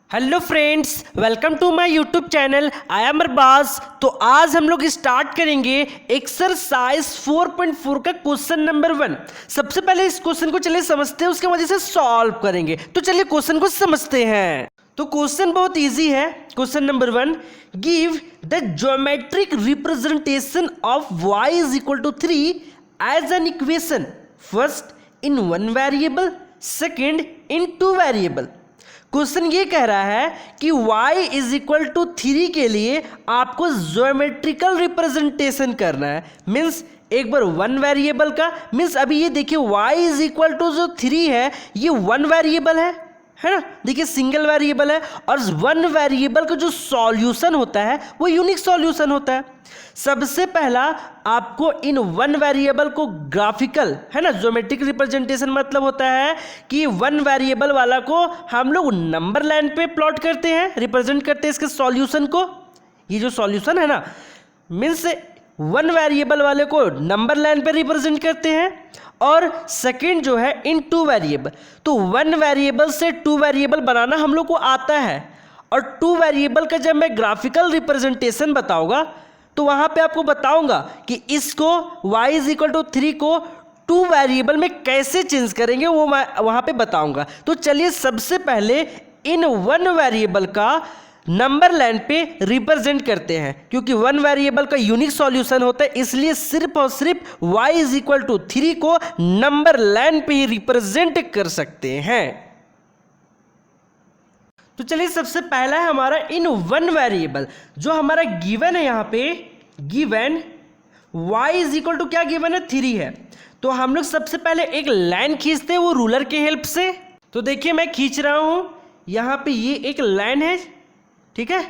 Hello friends, welcome to my YouTube channel. I am Arbaaz. तो आज हम लोग स्टार्ट करेंगे एक्सरसाइज 4.4 का क्वेश्चन नंबर 1। सबसे पहले इस क्वेश्चन को चलिए समझते हैं, उसके बाद इसे सॉल्व करेंगे। तो चलिए क्वेश्चन को समझते हैं। तो क्वेश्चन बहुत इजी है। Question number 1, give the geometric representation of y is equal to 3 as an equation, first in 1 variable, second in 2 variable. Question ये कह रहा है कि y इज इक्वल टू 3 के लिए आपको ज्योमेट्रिकल रिप्रेजेंटेशन करना है। मीन्स एक बार 1 वेरिएबल का, मीन्स अभी ये देखिए y इज इक्वल टू जो 3 है ये 1 वेरिएबल है ना। देखिए सिंगल वेरिएबल है और 1 वेरिएबल का जो सॉल्यूशन होता है वो यूनिक सॉल्यूशन होता है। सबसे पहला आपको इन 1 वेरिएबल को ग्राफिकल, है ना, ज्योमेट्रिक रिप्रेजेंटेशन मतलब होता है कि 1 वेरिएबल वाला को हम लोग नंबर लाइन पे प्लॉट करते हैं, रिप्रेजेंट करते हैं इसके सॉल्यूशन को। ये जो सॉल्यूशन है ना, मीन्स 1 वेरिएबल वाले को नंबर लाइन पे रिप्रेजेंट करते हैं और सेकंड जो है इन 2 वेरिएबल। तो 1 वेरिएबल से 2 वेरिएबल बनाना हम लोग को आता है और 2 वेरिएबल का जब मैं ग्राफिकल रिप्रेजेंटेशन बताऊंगा तो वहां पे आपको बताऊंगा कि इसको y इज इक्वल टू 3 को 2 वेरिएबल में कैसे चेंज करेंगे, वो मैं वहां पे बताऊंगा। तो चलिए सबसे पहले इन 1 वेरिएबल का नंबर लाइन पे रिप्रेजेंट करते हैं, क्योंकि 1 वेरिएबल का यूनिक सॉल्यूशन होता है, इसलिए सिर्फ और सिर्फ y इज इक्वल टू 3 को नंबर लाइन पे ही रिप्रेजेंट कर सकते हैं। तो चलिए सबसे पहला है हमारा इन 1 वेरिएबल, जो हमारा गिवन है यहाँ पे, given y is equal to क्या गिवन है, 3 है। तो हम लोग सबसे पहले एक लाइन खींचते हैं वो रूलर के हेल्प से। तो देखिए मैं खींच रहा हूं, यहाँ पे ये एक लाइन है, ठीक है।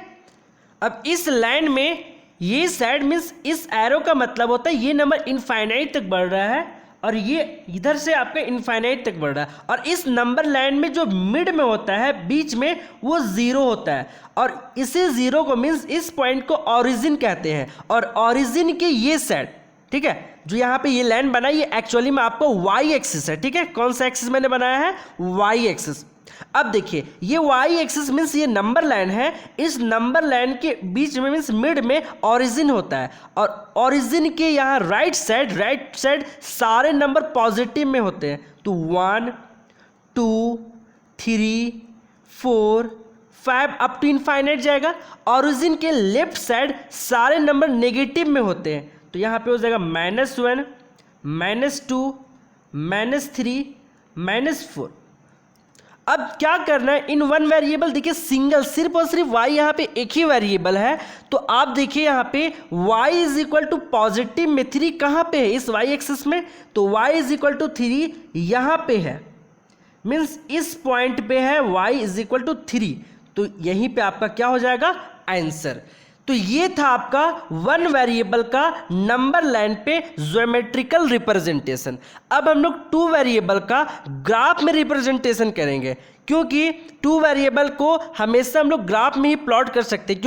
अब इस लाइन में ये साइड मीन्स इस एरो का मतलब होता है ये नंबर इनफाइनाइट तक बढ़ रहा है और ये इधर से आपका इनफाइनाइट तक बढ़ रहा है, और इस नंबर लाइन में जो मिड में होता है बीच में वो 0 होता है, और इसी 0 को मीन्स इस पॉइंट को ओरिजिन कहते हैं। और ओरिजिन के ये साइड, ठीक है, जो यहाँ पे ये लाइन बना ये एक्चुअली में आपको वाई एक्सिस है, ठीक है। कौन सा एक्सिस मैंने बनाया है, वाई एक्सिस। अब देखिए ये y एक्सिस मीन्स ये नंबर लाइन है, इस नंबर लाइन के बीच में मीन्स मिड में ओरिजिन होता है, और ओरिजिन के यहाँ राइट साइड सारे नंबर पॉजिटिव में होते हैं। तो 1 2 3 4 5 अप टू इनफाइनाइट जाएगा। ओरिजिन के लेफ्ट साइड सारे नंबर नेगेटिव में होते हैं, तो यहाँ पे हो जाएगा -1 -2 -3 -4। अब क्या करना है, इन 1 वेरिएबल देखिए सिंगल, सिर्फ और सिर्फ y यहाँ पे एक ही वेरिएबल है, तो आप देखिए यहाँ पे y is equal to positive में 3 कहाँ पे है, इस y एक्सिस में। तो y इज इक्वल टू 3 यहाँ पे है, मीन्स इस पॉइंट पे है y इज इक्वल टू 3। तो यहीं पे आपका क्या हो जाएगा, आंसर। तो ये था आपका 1 वेरिएबल का नंबर लाइन पे ज्योमेट्रिकल रिप्रेजेंटेशन। अब हम लोग 2 वेरिएबल का ग्राफ में रिप्रेजेंटेशन करेंगे, क्योंकि 2 वेरिएबल को हमेशा हम लोग ग्राफ में ही प्लॉट कर सकते हैं,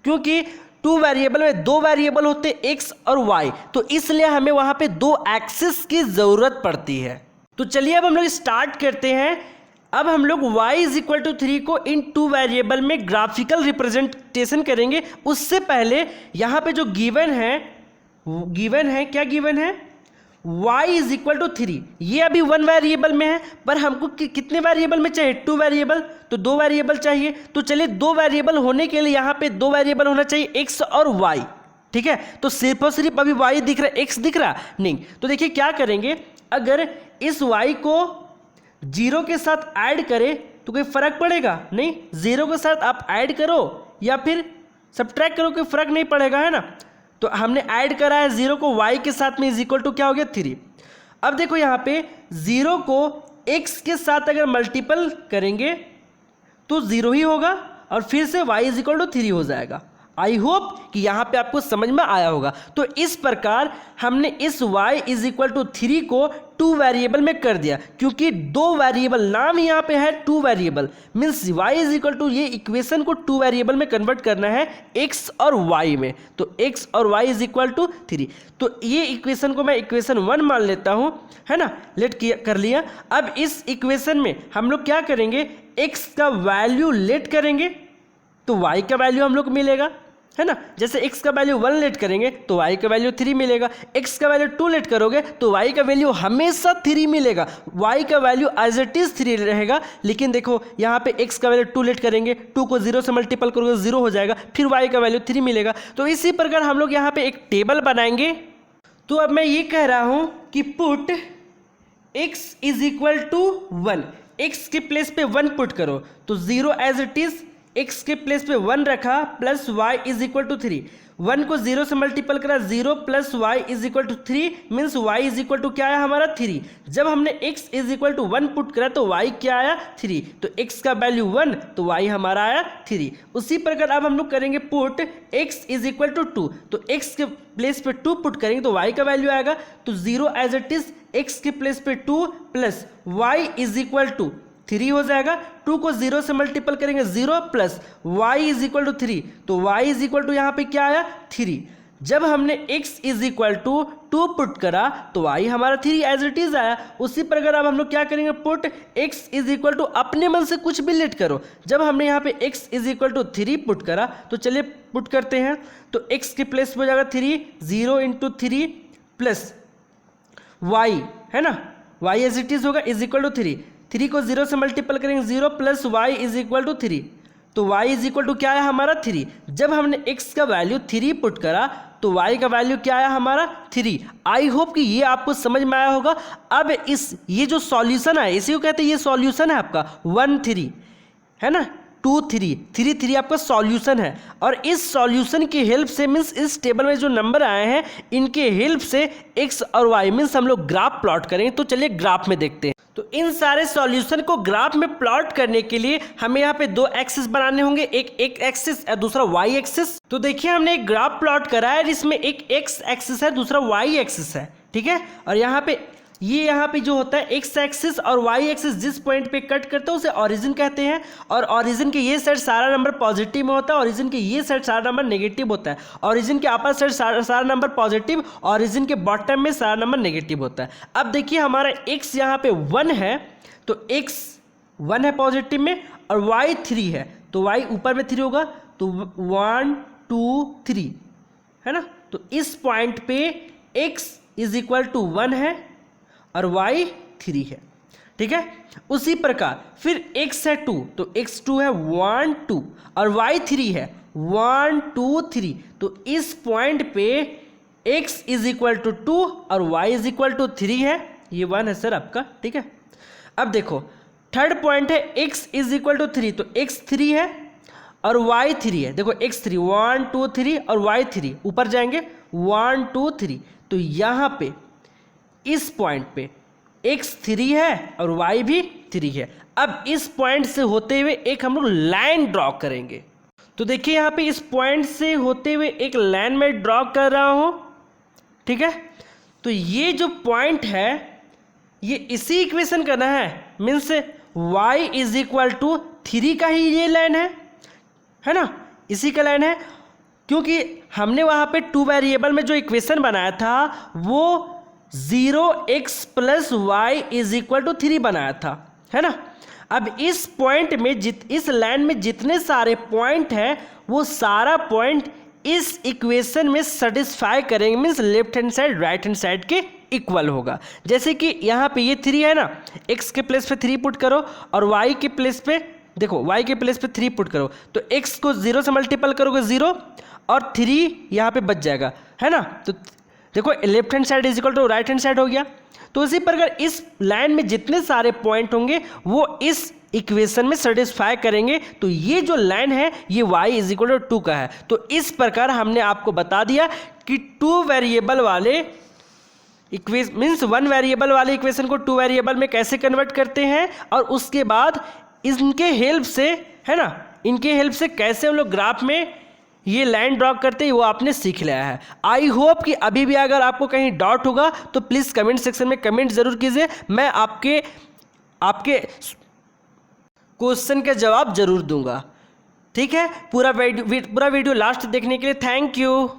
क्योंकि 2 वेरिएबल में 2 वेरिएबल होते हैं x और y, तो इसलिए हमें वहां पे 2 एक्सिस की जरूरत पड़ती है। तो चलिए अब हम लोग स्टार्ट करते हैं। अब हम लोग y इज इक्वल टू 3 को इन 2 वेरिएबल में ग्राफिकल रिप्रेजेंटेशन करेंगे। उससे पहले यहाँ पे जो गिवन है क्या गिवन है, y इज इक्वल टू 3। ये अभी 1 वेरिएबल में है, पर हमको कितने वेरिएबल में चाहिए, 2 वेरिएबल, तो 2 वेरिएबल चाहिए। तो चलिए 2 वेरिएबल होने के लिए यहाँ पे 2 वेरिएबल होना चाहिए x और y, ठीक है। तो सिर्फ और सिर्फ अभी y दिख रहा है, x दिख रहा नहीं। तो देखिए क्या करेंगे, अगर इस y को 0 के साथ ऐड करें तो कोई फर्क पड़ेगा नहीं, 0 के साथ आप ऐड करो या फिर सब्ट्रैक्ट करो, कोई फर्क नहीं पड़ेगा, है ना। तो हमने ऐड करा है 0 को y के साथ में, इज इक्वल टू क्या हो गया, 3। अब देखो यहाँ पे 0 को x के साथ अगर मल्टीपल करेंगे तो 0 ही होगा और फिर से y इज इक्वल टू 3 हो जाएगा। आई होप कि यहाँ पे आपको समझ में आया होगा। तो इस प्रकार हमने इस y इज इक्वल टू 3 को 2 वेरिएबल में कर दिया, क्योंकि 2 वेरिएबल, नाम यहाँ पे है 2 variable, means y is equal to, ये इक्वेशन को 2 वेरिएबल में कन्वर्ट करना है x और y में। तो x और y इज इक्वल टू 3। तो ये इक्वेशन को मैं इक्वेशन 1 मान लेता हूँ, है ना, लेट कर लिया। अब इस इक्वेशन में हम लोग क्या करेंगे, x का वैल्यू लेट करेंगे तो y का वैल्यू हम लोग को मिलेगा, है ना। जैसे x का वैल्यू 1 लेट करेंगे तो y का वैल्यू 3 मिलेगा, x का वैल्यू 2 लेट करोगे तो y का वैल्यू हमेशा 3 मिलेगा, y का वैल्यू एज इट इज 3 रहेगा। लेकिन देखो यहाँ पे x का वैल्यू 2 लेट करेंगे, 2 को 0 से मल्टीपल करोगे 0 हो जाएगा, फिर y का वैल्यू 3 मिलेगा। तो इसी प्रकार हम लोग यहाँ पे एक टेबल बनाएंगे। तो अब मैं ये कह रहा हूँ कि put x is equal to 1, x के प्लेस पे 1 पुट करो तो 0 एज इट इज, x के प्लेस पे 1 रखा plus y is equal to 3, 1 को 0 से मल्टीपल करा, 0 plus y is equal to 3 means y is equal to क्या आया हमारा 3। जब हमने x is equal to 1 put करा तो y क्या आया 3, तो x का वैल्यू 1 तो y हमारा आया 3। उसी प्रकार अब हम लोग करेंगे put x is equal to 2, तो x के प्लेस पे 2 पुट करेंगे तो y का वैल्यू आएगा, तो 0 एज इट इज, x के प्लेस पे 2 plus y is equal to 3 हो जाएगा, 2 को 0 से मल्टीपल करेंगे 0 plus y is equal to 3, तो y इज इक्वल टू यहाँ पे क्या आया 3। जब हमने x is equal to 2 put करा तो y हमारा 3 एज इट इज आया। उसी प्रकार अब हम लोग क्या करेंगे, put x is equal to, अपने मन से कुछ भी लेट करो। जब हमने यहाँ पे x is equal to 3 put करा तो चलिए पुट करते हैं, तो x के प्लेस पे हो जाएगा 3, 0 इंटू 3 प्लस y, है ना, y एज इट इज होगा इज इक्वल टू 3, 3 को 0 से मल्टीपल करेंगे 0 plus y is equal to 3, तो y इज इक्वल टू क्या आया हमारा 3। जब हमने x का वैल्यू 3 पुट करा तो y का वैल्यू क्या आया हमारा 3। आई होप कि ये आपको समझ में आया होगा। अब ये जो सॉल्यूशन है इसी को कहते हैं, ये सॉल्यूशन है आपका 1 3, है ना, 2 3 3 3 आपका सॉल्यूशन है। और इस सॉल्यूशन की हेल्प से मीन्स इस टेबल में जो नंबर आए हैं इनके हेल्प से x और y मीन्स हम लोग ग्राफ प्लॉट करेंगे। तो चलिए ग्राफ में देखते हैं। तो इन सारे सॉल्यूशन को ग्राफ में प्लॉट करने के लिए हमें यहाँ पे 2 एक्सिस बनाने होंगे, एक एक्सिस और दूसरा y एक्सिस। तो देखिए हमने एक ग्राफ प्लॉट करा है जिसमें एक x एक्सिस है, दूसरा y एक्सिस है, ठीक है। और यहाँ पे जो होता है x एक्सिस और y एक्सिस जिस पॉइंट पे कट करते हैं उसे ओरिजिन कहते हैं। और ओरिजिन के ये साइड सारा नंबर पॉजिटिव में होता है, ओरिजिन के ये साइड सारा नंबर नेगेटिव होता है। ओरिजिन के अपर साइड सारा नंबर पॉजिटिव, ओरिजिन के बॉटम में सारा नंबर नेगेटिव होता है। अब देखिए हमारा x यहाँ पे 1 है तो x 1 है पॉजिटिव में, और y 3 है तो y ऊपर में 3 होगा, तो 1 2 3, है ना। तो इस पॉइंट पे x इज इक्वल टू 1 है और y 3 है, ठीक है। उसी प्रकार फिर x है 2 तो x 2 है 1 2 और y 3 है 1 2 3, तो इस पॉइंट पे x इज इक्वल टू 2 और y इज इक्वल टू 3 है, ये 1 है सर आपका, ठीक है। अब देखो थर्ड पॉइंट है x इज इक्वल टू 3, तो x 3 है और y 3 है। देखो x 3 1 2 3 और y 3, ऊपर जाएंगे 1 2 3, तो यहाँ पे इस पॉइंट पे x 3 है और y भी 3 है। अब इस पॉइंट से होते हुए एक हम लोग लाइन ड्रॉ करेंगे। तो देखिए यहाँ पे इस पॉइंट से होते हुए एक लाइन में ड्रॉ कर रहा हूँ, ठीक है। तो ये जो पॉइंट है ये इसी इक्वेशन का ना है, means y is equal to 3 का ही ये लाइन है ना, इसी का लाइन है। क्योंकि हमने वहाँ पे 2 वेरिएबल में जो इक्वेशन बनाया था वो 0x plus y is equal to 3 बनाया था, है ना। अब इस पॉइंट में इस लाइन में जितने सारे पॉइंट हैं वो सारा पॉइंट इस इक्वेशन में सेटिस्फाई करेंगे, means left hand side right hand side के इक्वल होगा। जैसे कि यहाँ पे ये 3 है ना, x के प्लेस पे 3 पुट करो और y के प्लेस पे देखो y के प्लेस पे 3 पुट करो, तो x को 0 से मल्टीपल करोगे 0 और 3 यहाँ पे बच जाएगा, है ना। तो देखो left hand side is equal to right hand side हो गया। तो इसी प्रकार इस लाइन में जितने सारे पॉइंट होंगे वो इस इक्वेशन में सेटिस्फाई करेंगे। तो ये जो लाइन है ये y इज इक्वल टू 2 का है। तो इस प्रकार हमने आपको बता दिया कि 2 वेरिएबल वाले इक्वेशन मीन्स 1 वेरिएबल वाले इक्वेशन को 2 वेरिएबल में कैसे कन्वर्ट करते हैं, और उसके बाद इनके हेल्प से, है ना, इनके हेल्प से कैसे हम लोग ग्राफ में ये लाइन ड्रॉ करते हैं वो आपने सीख लिया है। आई होप कि अभी भी अगर आपको कहीं डाउट होगा तो प्लीज़ कमेंट सेक्शन में कमेंट ज़रूर कीजिए, मैं आपके क्वेश्चन का जवाब ज़रूर दूंगा, ठीक है। पूरा वीडियो लास्ट देखने के लिए थैंक यू।